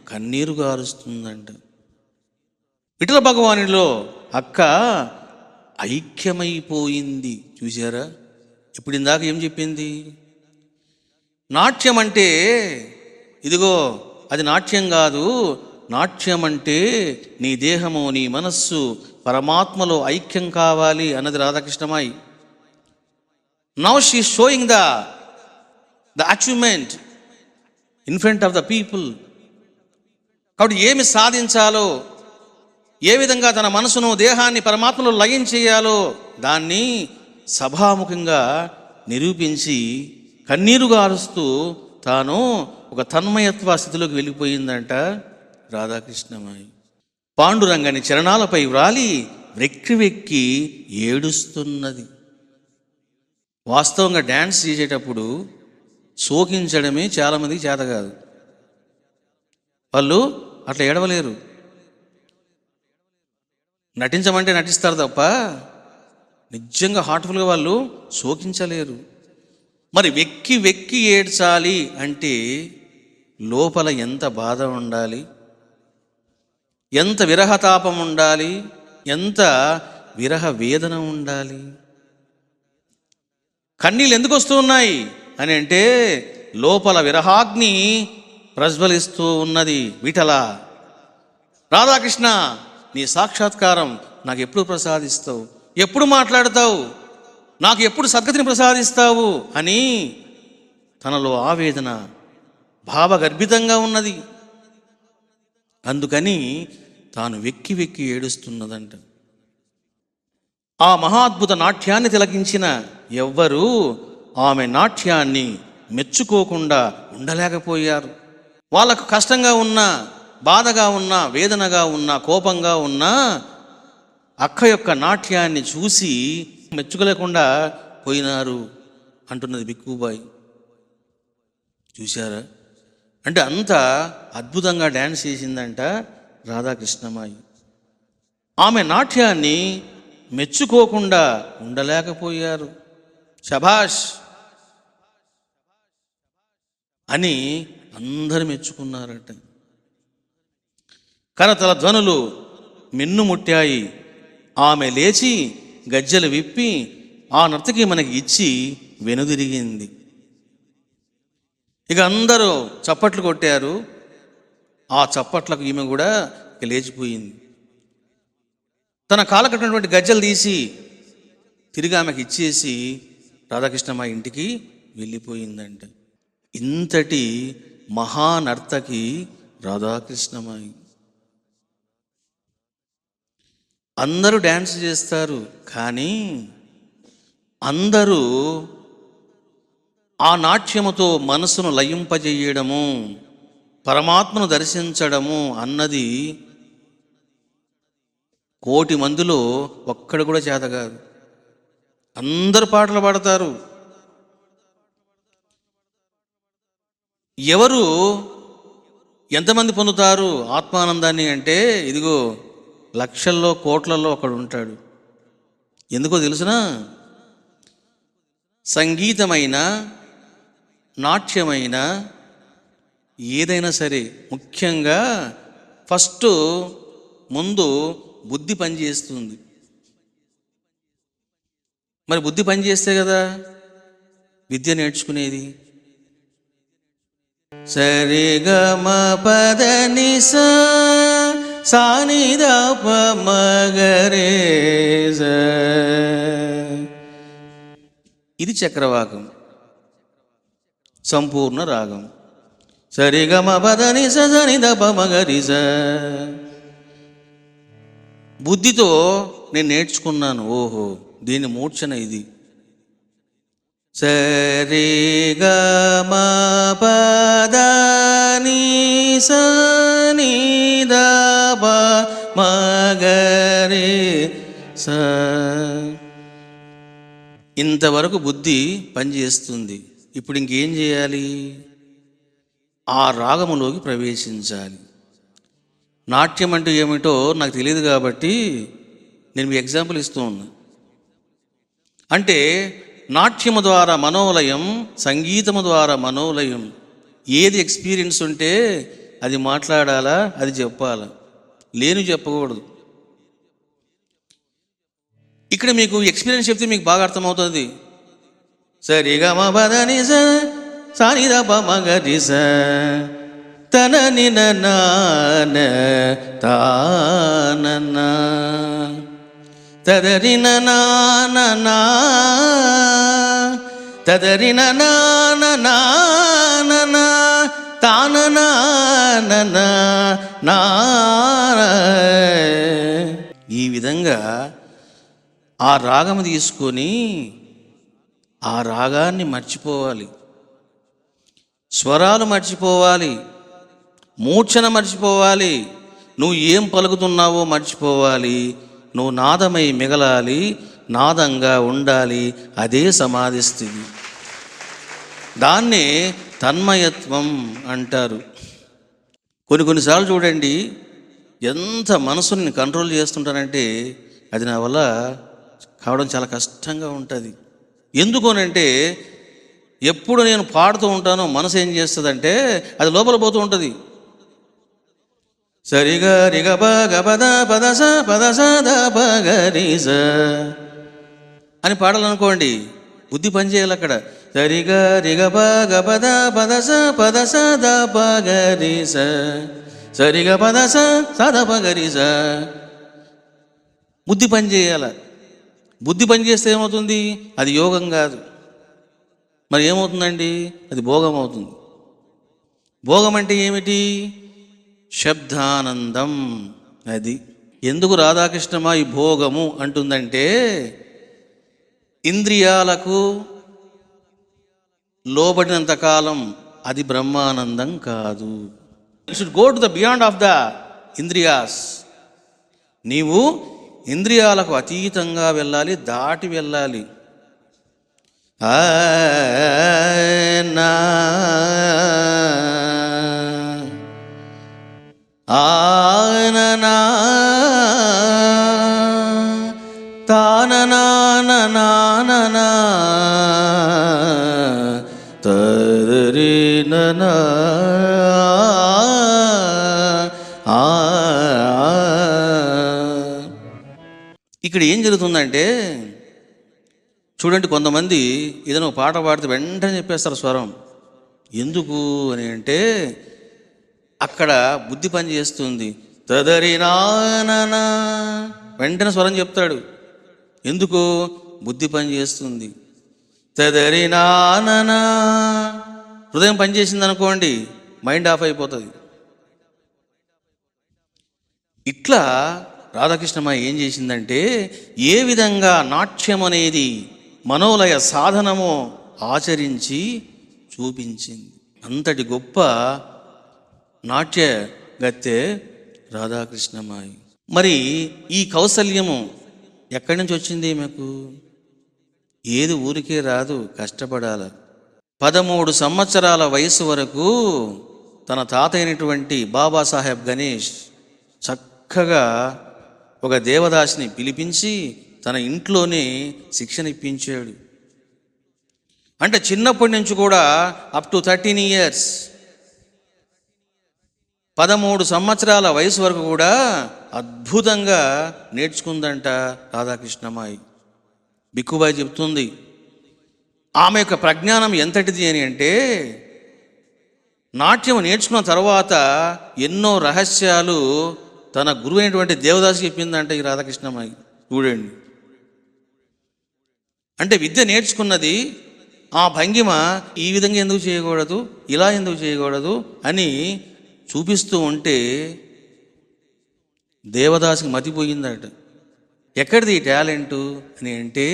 కన్నీరు గారుస్తుందంట. విఠల భగవానుడిలో అక్క ఐక్యమైపోయింది. చూసారా? ఇప్పుడు ఇందాక ఏం చెప్పింది? నాట్యం అంటే ఇదిగో అది నాట్యం కాదు, నాట్యం అంటే నీ దేహము, నీ మనస్సు పరమాత్మలో ఐక్యం కావాలి అన్నది Radhakrishnamayi. Now she showing the achievement in front of the people. కాబట్టి ఏమి సాధించాలో, ఏ విధంగా తన మనసును, దేహాన్ని పరమాత్మలో లయం చేయాలో దాన్ని సభాముఖంగా నిరూపించి కన్నీరు గారుస్తూ తాను ఒక తన్మయత్వ స్థితిలోకి వెళ్ళిపోయిందంట రాధాకృష్ణమాయి. పాండురంగని చరణాలపై వ్రాలి వెక్కి వెక్కి ఏడుస్తున్నది. వాస్తవంగా డ్యాన్స్ చేసేటప్పుడు శోకించడమే చాలామందికి చేత కాదు. వాళ్ళు అట్లా ఏడవలేరు. నటించమంటే నటిస్తారు తప్ప నిజంగా హార్ట్ఫుల్గా వాళ్ళు శోకించలేరు. మరి వెక్కి వెక్కి ఏడ్చాలి అంటే లోపల ఎంత బాధ ఉండాలి, ఎంత విరహతాపం ఉండాలి, ఎంత విరహ వేదన ఉండాలి. కన్నీళ్ళు ఎందుకు వస్తూ ఉన్నాయి? అని అంటే లోపల విరహాగ్ని ప్రజ్వలిస్తూ ఉన్నది. విఠల, రాధాకృష్ణ, నీ సాక్షాత్కారం నాకు ఎప్పుడు ప్రసాదిస్తావు, ఎప్పుడు మాట్లాడతావు, నాకు ఎప్పుడు సద్గతిని ప్రసాదిస్తావు అని తనలో ఆవేదన భావగర్భితంగా ఉన్నది. అందుకని తాను వెక్కి వెక్కి ఏడుస్తున్నదంట. ఆ మహాద్భుత నాట్యాన్ని తిలకించిన ఎవ్వరూ ఆమె నాట్యాన్ని మెచ్చుకోకుండా ఉండలేకపోయారు. వాళ్ళకు కష్టంగా ఉన్నా, బాధగా ఉన్నా, వేదనగా ఉన్నా, కోపంగా ఉన్నా అక్క యొక్క నాట్యాన్ని చూసి మెచ్చుకోలేకుండా పోయినారు అంటున్నది బిక్కుబాయి. చూశారా? అంటే అంత అద్భుతంగా డ్యాన్స్ చేసిందంట రాధాకృష్ణమాయి. ఆమె నాట్యాన్ని మెచ్చుకోకుండా ఉండలేకపోయారు. శభాష్ అని అందరూ మెచ్చుకున్నారట. కరతల ధ్వనులు మిన్నుముట్టాయి. ఆమె లేచి గజ్జెలు విప్పి ఆ నర్తకి మనకి ఇచ్చి వెనుదిరిగింది. ఇక అందరూ చప్పట్లు కొట్టారు. ఆ చప్పట్లకు ఈమె కూడా ఇక లేచిపోయింది. తన కాళ్ళ కట్టినటువంటి గజ్జలు తీసి తిరిగి ఆమెకి ఇచ్చేసి రాధాకృష్ణమ్మ ఇంటికి వెళ్ళిపోయిందంట. ఇంతటి మహానర్తకి రాధాకృష్ణమాయి. అందరూ డ్యాన్స్ చేస్తారు, కానీ అందరూ ఆ నాట్యముతో మనసును లయింపజేయడము, పరమాత్మను దర్శించడము అన్నది 1,000,000 మందిలో ఒక్కడు కూడా చేత కాదు. అందరూ పాటలు పాడతారు. ఎవరు ఎంతమంది పొందుతారు ఆత్మానందాన్ని అంటే, ఇదిగో లక్షల్లో కోట్లలో ఒకడు ఉంటాడు. ఎందుకో తెలుసునా? సంగీతమైన, నాట్యమైన, ఏదైనా సరే ముఖ్యంగా ఫస్ట్ ముందు బుద్ధి పనిచేస్తుంది. మరి బుద్ధి పనిచేస్తే కదా విద్య నేర్చుకునేది. సరిగమ పదని సానిదప మగరే, ఇది చక్రవాకం, సంపూర్ణ రాగం. సరిగమ పదని సనిదప మగరిజ. బుద్ధితో నేను నేర్చుకున్నాను, ఓహో దీని మూర్ఛన ఇది. సరిగమ పదని సనిదప మగరే స. ఇంతవరకు బుద్ధి పనిచేస్తుంది. ఇప్పుడు ఇంకేం చేయాలి? ఆ రాగములోకి ప్రవేశించాలి. నాట్యం అంటే ఏమిటో నాకు తెలియదు కాబట్టి నేను మీ ఎగ్జాంపుల్ ఇస్తూ ఉన్నా. అంటే నాట్యము ద్వారా మనోలయం, సంగీతము ద్వారా మనోలయం. ఏది ఎక్స్పీరియన్స్ ఉంటే అది మాట్లాడాలా, అది చెప్పాలా, లేని చెప్పకూడదు. ఇక్కడ మీకు ఎక్స్పీరియన్స్ చెప్తే మీకు బాగా అర్థమవుతుంది. సరిగమ పదని సానిదప మగరి స తనని నాన తానన తదరిన నాన తదరిన నాన తానన నా. ఈ విధంగా ఆ రాగము తీసుకొని ఆ రాగాన్ని మర్చిపోవాలి, స్వరాలు మర్చిపోవాలి, మూర్ఛన మర్చిపోవాలి, నువ్వు ఏం పలుకుతున్నావో మర్చిపోవాలి, నువ్వు నాదమై మిగలాలి, నాదంగా ఉండాలి. అదే సమాధి స్థితి. దాన్నే తన్మయత్వం అంటారు. కొన్నిసార్లు చూడండి, ఎంత మనసుని కంట్రోల్ చేస్తుంటానంటే అది నా వల్ల కావడం చాలా కష్టంగా ఉంటుంది. ఎందుకోనంటే ఎప్పుడు నేను పాడుతూ ఉంటానో మనసు ఏం చేస్తుందంటే అది లోపల పోతూ ఉంటుంది. సరిగా రిగ పద పదస ద పగరిస అని పాడాలనుకోండి, బుద్ధి పనిచేయాలి అక్కడ. సరిగా రిగ పగ పద పదస పదస ద పగరిస సరిగ పదస సద పగరిస. బుద్ధి పనిచేయాల. బుద్ధి పనిచేస్తే ఏమవుతుంది? అది యోగం కాదు. మరి ఏమవుతుందండి? అది భోగం అవుతుంది. భోగం అంటే ఏమిటి? శబ్దానందం. అది ఎందుకు రాధాకృష్ణమా ఈ భోగము అంటుందంటే, ఇంద్రియాలకు లోబడినంత కాలం అది బ్రహ్మానందం కాదు. You should go to the beyond of the ఇంద్రియాస్. నీవు ఇంద్రియాలకు అతీతంగా వెళ్ళాలి, దాటి వెళ్ళాలి. నా ఆననా తాననా తదరిననా. ఇక్కడ ఏం జరుగుతుందంటే చూడండి, కొంతమంది ఏదైనా పాట పాడితే వెంటనే చెప్పేస్తారు స్వరం. ఎందుకు అని అంటే అక్కడ బుద్ధి పని చేస్తుంది. తదరినాననా వెంటనే స్వరం చెప్తాడు. ఎందుకు? బుద్ధి పని చేస్తుంది. తదరినాననా హృదయం పనిచేసింది అనుకోండి, మైండ్ ఆఫ్ అయిపోతుంది. ఇట్లా రాధాకృష్ణమ్మ ఏం చేసిందంటే, ఏ విధంగా నాట్యం అనేది మనోలయ సాధనము ఆచరించి చూపించింది. అంతటి గొప్ప నాట్య గత్తె రాధాకృష్ణమాయి. మరి ఈ కౌశల్యము ఎక్కడి నుంచి వచ్చింది మీకు? ఏది ఊరికే రాదు, కష్టపడాల. 13 సంవత్సరాల వయసు వరకు తన తాత అయినటువంటి బాబాసాహెబ్ గణేష్ చక్కగా ఒక దేవదాసిని పిలిపించి తన ఇంట్లోనే శిక్షణ ఇప్పించాడు. అంటే చిన్నప్పటి నుంచి కూడా అప్ టు 13 years 13 సంవత్సరాల వయసు వరకు కూడా అద్భుతంగా నేర్చుకుందంట రాధాకృష్ణమాయి. బిక్కుబాయి చెప్తుంది, ఆమె యొక్క ప్రజ్ఞానం ఎంతటిది అని అంటే, నాట్యం నేర్చుకున్న తర్వాత ఎన్నో రహస్యాలు తన గురువు అయినటువంటి దేవదాసి చెప్పిందంట ఈ రాధాకృష్ణమాయి. చూడండి, అంటే విద్య నేర్చుకున్నది, ఆ భంగిమ ఈ విధంగా ఎందుకు చేయకూడదు, ఇలా ఎందుకు చేయకూడదు అని చూపిస్తూ ఉంటే దేవదాసికి మతిపోయిందట. ఎక్కడిది ఈ టాలెంటు అని అంటే,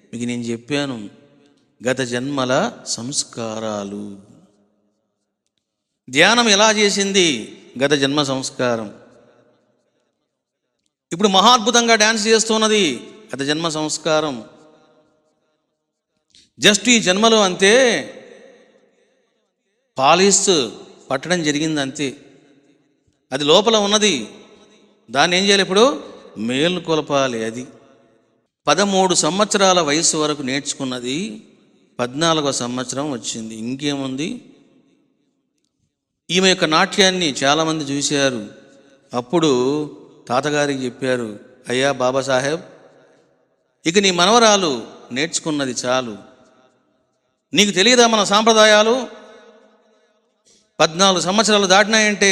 మీకు నేను చెప్పాను, గత జన్మల సంస్కారాలు. ధ్యానం ఎలా చేసింది? గత జన్మ సంస్కారం. ఇప్పుడు మహాద్భుతంగా డ్యాన్స్ చేస్తున్నది, గత జన్మ సంస్కారం. జస్ట్ ఈ జన్మలో అంతే పాలిస్ పట్టడం జరిగింది అంతే. అది లోపల ఉన్నది, దాన్ని ఏం చేయాలి? ఇప్పుడు మేలు కొలపాలి. అది 13 సంవత్సరాల వయసు వరకు నేర్చుకున్నది, 14వ సంవత్సరం వచ్చింది. ఇంకేముంది? ఈమె యొక్క నాట్యాన్ని చాలామంది చూశారు. అప్పుడు తాతగారికి చెప్పారు, అయ్యా బాబాసాహెబ్, ఇక నీ మనవరాలు నేర్చుకున్నది చాలు, నీకు తెలియదా మన సాంప్రదాయాలు? 14 సంవత్సరాలు దాటినాయంటే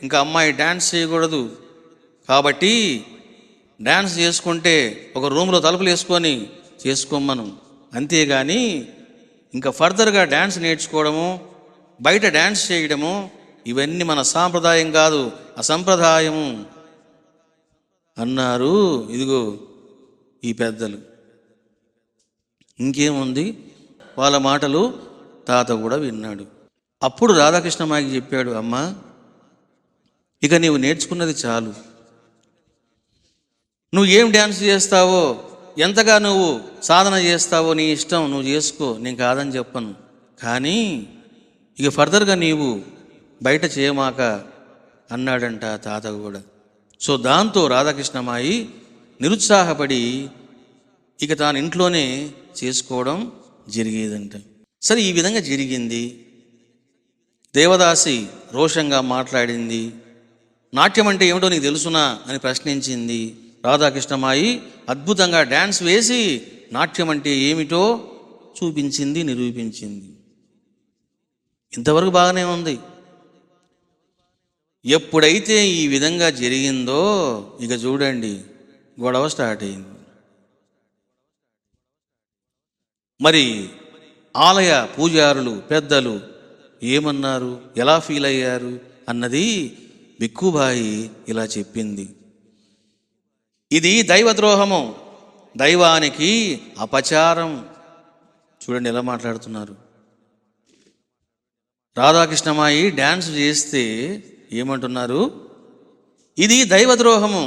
ఇంకా అమ్మాయి డ్యాన్స్ చేయకూడదు. కాబట్టి డ్యాన్స్ చేసుకుంటే ఒక రూమ్లో తలుపులు వేసుకొని చేసుకోమను, అంతేగాని ఇంకా ఫర్దర్గా డ్యాన్స్ నేర్చుకోవడము, బయట డ్యాన్స్ చేయడము, ఇవన్నీ మన సాంప్రదాయం కాదు, అసంప్రదాయము అన్నారు. ఇదిగో ఈ పెద్దలు. ఇంకేముంది? వాళ్ళ మాటలు తాత కూడా విన్నాడు. అప్పుడు రాధాకృష్ణమాయికి చెప్పాడు, అమ్మా, ఇక నీవు నేర్చుకున్నది చాలు, నువ్వు ఏం డ్యాన్స్ చేస్తావో, ఎంతగా నువ్వు సాధన చేస్తావో నీ ఇష్టం, నువ్వు చేసుకో, నేను కాదని చెప్పను. కానీ ఇక ఫర్దర్గా నీవు బయట చేయమాక అన్నాడంట తాత కూడా. సో దాంతో రాధాకృష్ణమాయి నిరుత్సాహపడి ఇక తాను ఇంట్లోనే చేసుకోవడం జరిగేదంట. సరే, ఈ విధంగా జరిగింది. దేవదాసి రోషంగా మాట్లాడింది. నాట్యం అంటే ఏమిటో నీకు తెలుసునా అని ప్రశ్నించింది. రాధాకృష్ణమాయి అద్భుతంగా డ్యాన్స్ వేసి నాట్యం అంటే ఏమిటో చూపించింది, నిరూపించింది. ఇంతవరకు బాగానే ఉంది. ఎప్పుడైతే ఈ విధంగా జరిగిందో ఇక చూడండి గొడవ స్టార్ట్ అయింది. మరి ఆలయ పూజారులు పెద్దలు ఏమన్నారు, ఎలా ఫీల్ అయ్యారు అన్నది బిక్కుబాయి ఇలా చెప్పింది. ఇది దైవద్రోహము, దైవానికి అపచారం. చూడండి ఎలా మాట్లాడుతున్నారు. రాధాకృష్ణమాయి డ్యాన్స్ చేస్తే ఏమంటున్నారు, ఇది దైవద్రోహము,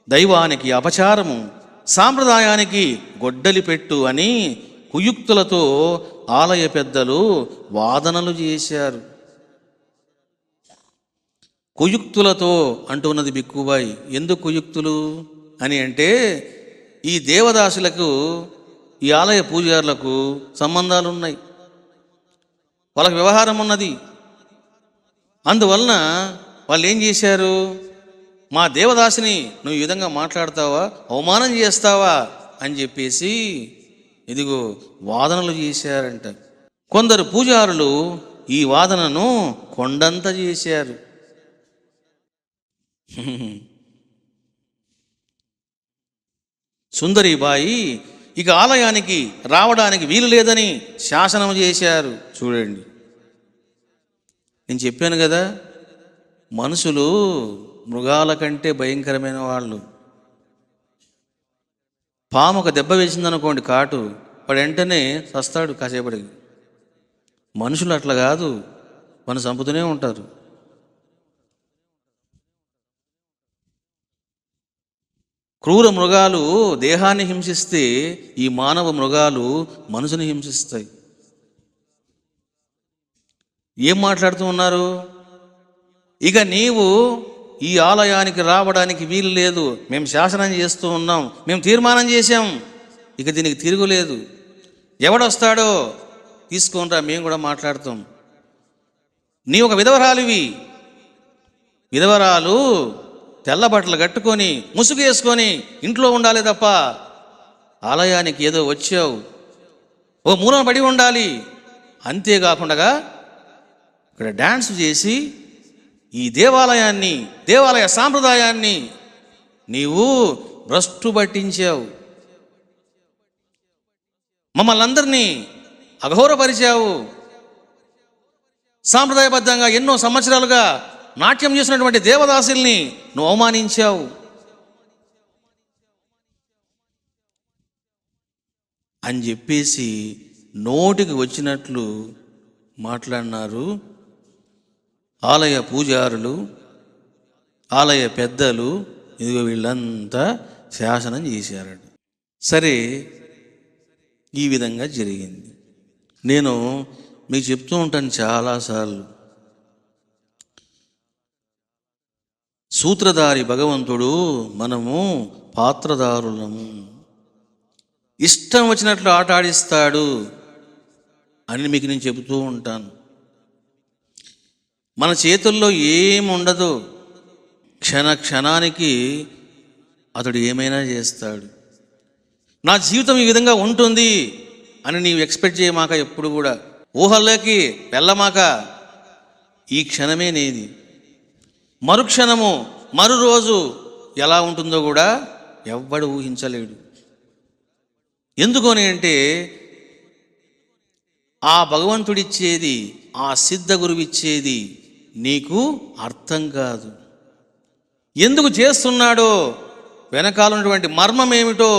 దైవానికి అపచారము, సాంప్రదాయానికి గొడ్డలి పెట్టు అని కుయుక్తులతో ఆలయ పెద్దలు వాదనలు చేశారు. కుయుక్తులతో అంటున్నది బిక్కుబాయి. ఎందుకు కుయుక్తులు అని అంటే, ఈ దేవదాసులకు ఈ ఆలయ పూజారులకు సంబంధాలు ఉన్నాయి, వాళ్ళకి వ్యవహారం ఉన్నది. అందువలన వాళ్ళు ఏం చేశారు, మా దేవదాసిని నువ్వు ఈ విధంగా మాట్లాడతావా, అవమానం చేస్తావా అని చెప్పేసి ఇదిగో వాదనలు చేశారంట. కొందరు పూజారులు ఈ వాదనను కొండంత చేశారు. సుందరీబాయి ఇక ఆలయానికి రావడానికి వీలు లేదని శాసనం చేశారు. చూడండి, నేను చెప్పాను కదా, మనుషులు మృగాల కంటే భయంకరమైన వాళ్ళు. పాము ఒక దెబ్బ వేసిందనుకోండి కాటు, వాడు వెంటనే చస్తాడు కాసేపటికి. మనుషులు అట్లా కాదు, మనం చంపుతూనే ఉంటారు. క్రూర మృగాలు దేహాన్ని హింసిస్తే ఈ మానవ మృగాలు మనసుని హింసిస్తాయి. ఏం మాట్లాడుతూ ఉన్నారు, ఇక నీవు ఈ ఆలయానికి రావడానికి వీలు లేదు, మేము శాసనం చేస్తూ ఉన్నాం, మేము తీర్మానం చేశాం, ఇక దీనికి తిరుగులేదు. ఎవడొస్తాడో తీసుకొనిరా, మేము కూడా మాట్లాడతాం. నీ ఒక విధవరాలివి, విధవరాలు తెల్ల బట్టలు కట్టుకొని ముసుగు వేసుకొని ఇంట్లో ఉండాలి తప్ప ఆలయానికి ఏదో వచ్చావు, ఓ మూలం పడి ఉండాలి. అంతేకాకుండా ఇక్కడ డ్యాన్స్ చేసి ఈ దేవాలయ సాంప్రదాయాన్ని నీవు భ్రష్టు పట్టించావు, మమ్మల్ని అందరినీ అఘోరపరిచావు. సాంప్రదాయబద్ధంగా ఎన్నో సంవత్సరాలుగా నాట్యం చేసినటువంటి దేవదాసుల్ని నువ్వు అవమానించావు అని చెప్పేసి నోటికి వచ్చినట్లు మాట్లాడినారు. ఆలయ పూజారులు, ఆలయ పెద్దలు ఇదిగో వీళ్ళంతా శాసనం చేశారట. సరే, ఈ విధంగా జరిగింది. నేను మీకు చెప్తూ ఉంటాను చాలాసార్లు, సూత్రధారి భగవంతుడు, మనము పాత్రధారులము. ఇష్టం వచ్చినట్లు ఆట ఆడిస్తాడు అని మీకు నేను చెబుతూ ఉంటాను. మన చేతుల్లో ఏముండదు, క్షణానికి అతడు ఏమైనా చేస్తాడు. నా జీవితం ఈ విధంగా ఉంటుంది అని నీవు ఎక్స్పెక్ట్ చేయమాక, ఎప్పుడు కూడా ఊహల్లోకి వెళ్ళమాక. ఈ క్షణమే నీది, మరుక్షణము మరు రోజు ఎలా ఉంటుందో కూడా ఎవ్వడు ఊహించలేడు. ఎందుకని అంటే ఆ భగవంతుడిచ్చేది, ఆ సిద్ధ గురువిచ్చేది నీకు అర్థం కాదు. ఎందుకు చేస్తున్నాడో, వెనకాల ఉన్నటువంటి మర్మం ఏమిటో,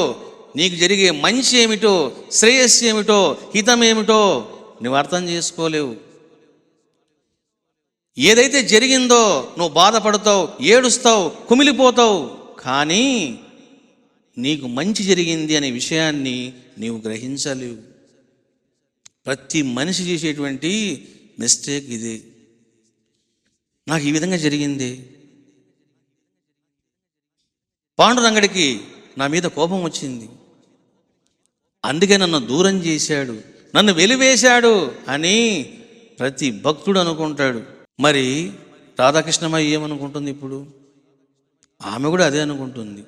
నీకు జరిగే మంచి ఏమిటో, శ్రేయస్సు ఏమిటో, హితం ఏమిటో నువ్వు అర్థం చేసుకోలేవు. ఏదైతే జరిగిందో నువ్వు బాధపడతావు, ఏడుస్తావు, కుమిలిపోతావు, కానీ నీకు మంచి జరిగింది అనే విషయాన్ని నీవు గ్రహించలేవు. ప్రతి మనిషి చేసేటువంటి మిస్టేక్ ఇదే. నాకు ఈ విధంగా జరిగింది, పాండురంగడికి నా మీద కోపం వచ్చింది, అందుకే నన్ను దూరం చేశాడు, నన్ను వెలివేశాడు అని ప్రతి భక్తుడు అనుకుంటాడు. మరి రాధాకృష్ణమయ్య ఏమనుకుంటుంది ఇప్పుడు? ఆమె కూడా అదే అనుకుంటుంది.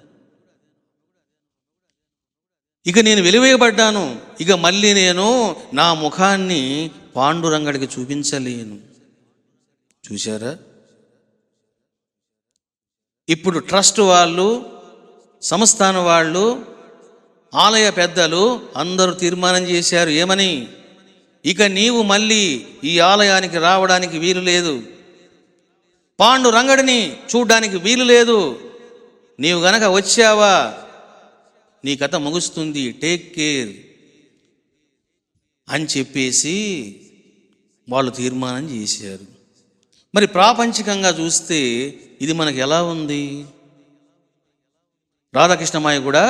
ఇక నేను వెలివేయబడ్డాను, ఇక మళ్ళీ నేను నా ముఖాన్ని పాండురంగడికి చూపించలేను. చూశారా? ఇప్పుడు ట్రస్ట్ వాళ్ళు, సంస్థానం వాళ్ళు, ఆలయ పెద్దలు అందరూ తీర్మానం చేశారు. ఏమని? ఇక నీవు మళ్ళీ ఈ ఆలయానికి రావడానికి వీలు లేదు, పాండురంగడిని చూడ్డానికి వీలు లేదు. నీవు గనక వచ్చావా నీ కథ ముగుస్తుంది, టేక్ కేర్ అని చెప్పేసి వాళ్ళు తీర్మానం చేశారు. మరి ప్రాపంచికంగా చూస్తే ఇది మనకు ఎలా ఉంది? రాధాకృష్ణమాయ కూడా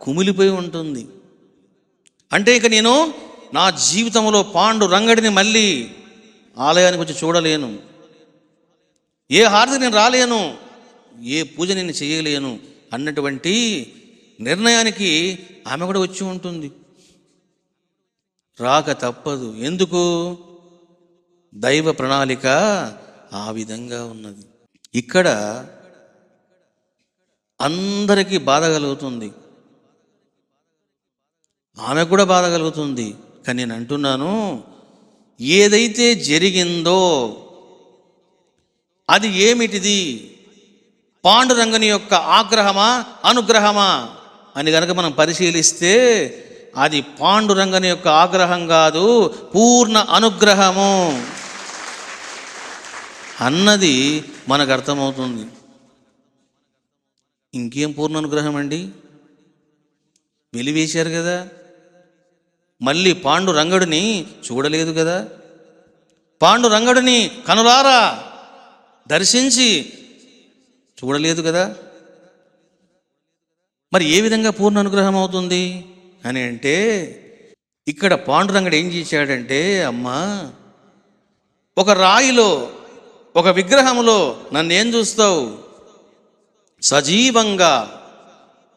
కుమిలిపోయి ఉంటుంది. అంటే ఇక నేను నా జీవితంలో పాండురంగడిని మళ్ళీ ఆలయానికి వచ్చి చూడలేను, ఏ హారతి నేను రాలేను, ఏ పూజ నేను చేయలేను అన్నటువంటి నిర్ణయానికి ఆమె కూడా వచ్చి ఉంటుంది. రాక తప్పదు. ఎందుకు? దైవ ప్రణాళిక ఆ విధంగా ఉన్నది. ఇక్కడ అందరికీ బాధ కలుగుతుంది, ఆమె కూడా బాధ కలుగుతుంది. కానీ నేను అంటున్నాను, ఏదైతే జరిగిందో అది ఏమిటిది? పాండురంగని యొక్క ఆగ్రహమా, అనుగ్రహమా అని గనక మనం పరిశీలిస్తే అది పాండురంగని యొక్క ఆగ్రహం కాదు, పూర్ణ అనుగ్రహము అన్నది మనకు అర్థమవుతుంది. ఇంకేం పూర్ణ అనుగ్రహం అండి? వెలివేశారు కదా, మళ్ళీ పాండురంగడిని చూడలేదు కదా, పాండురంగడిని కనులారా దర్శించి చూడలేదు కదా. మరి ఏ విధంగా పూర్ణ అనుగ్రహం అవుతుంది అని అంటే, ఇక్కడ పాండురంగడు ఏం చేశాడంటే, అమ్మా ఒక రాయిలో, ఒక విగ్రహంలో నన్నేం చూస్తావు? సజీవంగా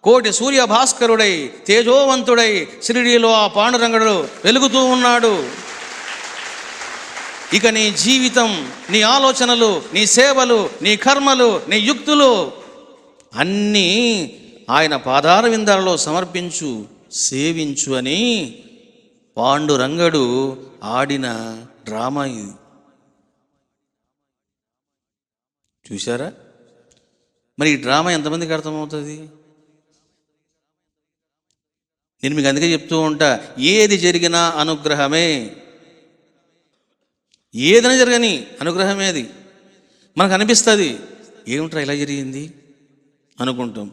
కోటి సూర్య భాస్కరుడై తేజోవంతుడై షిరిడీలో ఆ పాండురంగడు వెలుగుతూ ఉన్నాడు. ఇక నీ జీవితం, నీ ఆలోచనలు, నీ సేవలు, నీ కర్మలు, నీ యుక్తులు అన్నీ ఆయన పాదార విందాలలో సమర్పించు, సేవించు అని పాండురంగడు ఆడిన డ్రామా ఇది. చూశారా? మరి ఈ డ్రామా ఎంతమందికి అర్థమవుతుంది? నేను మీకు అందుకే చెప్తూ ఉంటా, ఏది జరిగినా అనుగ్రహమే, ఏదైనా జరగని అనుగ్రహమే. అది మనకు అనిపిస్తుంది, ఏమిట్రా ఇలా జరిగింది అనుకుంటాం.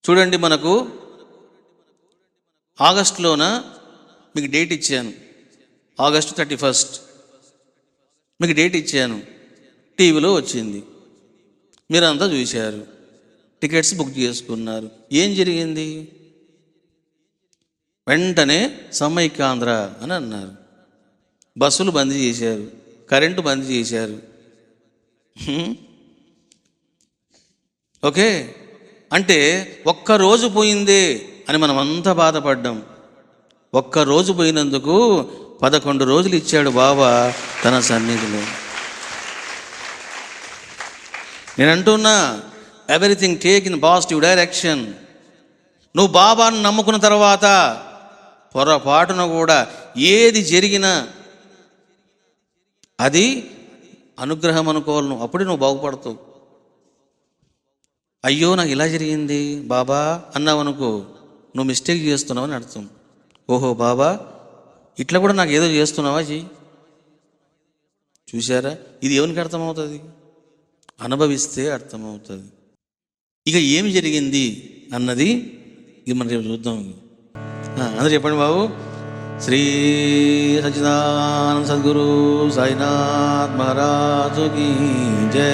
చూడండి, మనకు ఆగస్టులోన మీకు డేట్ ఇచ్చాను, ఆగస్టు 31 మీకు డేట్ ఇచ్చాను, టీవీలో వచ్చింది, మీరంతా చూశారు, టికెట్స్ బుక్ చేసుకున్నారు. ఏం జరిగింది? వెంటనే సమైక్యాంధ్ర అని అన్నారు, బస్సులు బంద్ చేశారు, కరెంటు బంద్ చేశారు. ఓకే, అంటే ఒక్కరోజు పోయిందే అని మనం అంతా బాధపడ్డాం. ఒక్కరోజు పోయినందుకు 11 రోజులు ఇచ్చాడు బాబా తన సన్నిధిలో. నేను అంటున్నా, everything take in positive direction. నువ్వు బాబాను నమ్ముకున్న తర్వాత పొరపాటున కూడా ఏది జరిగినా అది అనుగ్రహం అనుకోవాలి. నువ్వు అప్పుడే నువ్వు బాగుపడతావు. అయ్యో నాకు ఇలా జరిగింది బాబా అన్నావు అనుకో, నువ్వు మిస్టేక్ చేస్తున్నావు అని అర్థం. ఓహో బాబా ఇట్లా కూడా నాకు ఏదో చేస్తున్నావా చెయ్యి. చూశారా? ఇది ఎవరికి అర్థమవుతుంది? అనుభవిస్తే అర్థమవుతుంది. ఇక ఏమి జరిగింది అన్నది ఇది మనం రేపు చూద్దాం. అందరూ చెప్పండి బాబు. శ్రీ సచ్చిదానంద సద్గురు సాయినాథ్ మహారాజు కీ జై.